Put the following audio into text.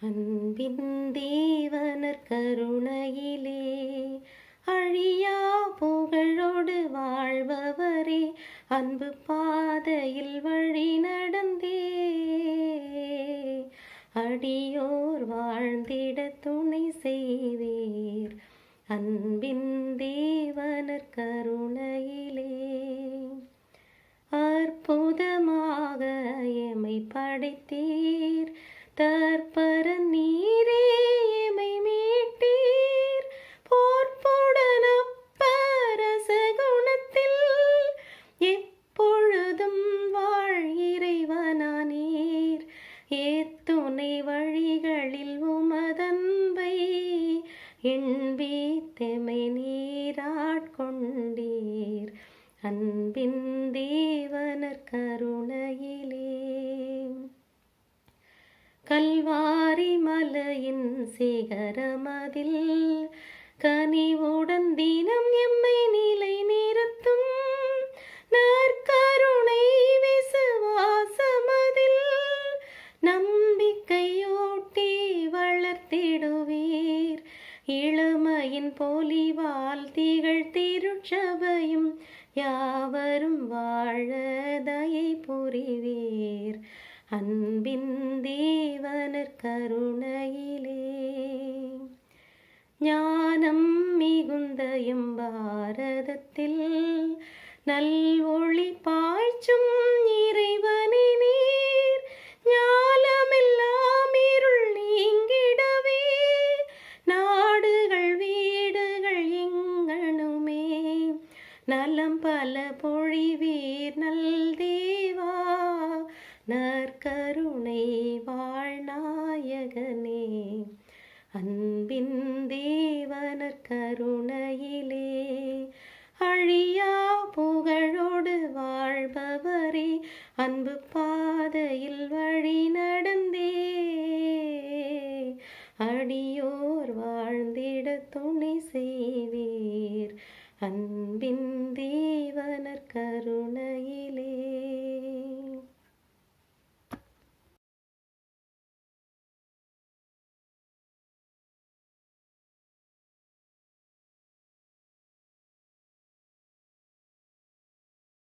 அன்பின் தேவனர் கருணையிலே அழியா புகழோடு வாழ்பவரே, அன்பு பாதையில் வழி நடந்தே அடியோர் வாழ்ந்திட துணை செய்வீர். அன்பின் தேவனர் கருணையிலே அற்புதமாக எமை படைத்தீர், தற்பர நீரே எமை மீட்டீர். போர்ப்புடன் அப்பரச குணத்தில் எப்பொழுதும் வாழ் இறைவனானீர். ஏத்துணை வழிகளில் உமதன்பை எண்பீத்தெமை நீராட்கொண்டீர். அன்பின் தேவனர் கருணையிலே கல்வாரி மலையின் சிகரமதில் கனிவுடன் தினம் எம்மை நிலை நிறுத்தும் நற்கருணை விசுவாசமதில் நம்பிக்கையூட்டி வளர்த்திடுவீர். இளமையின் பொலிவால் திகழ் திருச்சபையும் யாவரும் வாழ தயை புரிவீர். அன்பின் தேவனர் கருணையிலே ஞானம் மிகுந்த பாரதத்தில் நல் ஒளி பாய்ச்சும் இறைவனே நீர். ஞானமெல்லாம் இருள் நீங்கிடவே நாடுகள் வீடுகள் எங்கணுமே நலம் பல பொழிவீர். நல் தேவா நற்கருணை வாழ்நாயகனே, அன்பின் தேவனர் கருணையிலே அழியா புகழோடு வாழ்பவரே, அன்பு பாதையில் வழி நடந்தே அடியோர் வாழ்ந்திட துணை செய்வீர். அன்பின்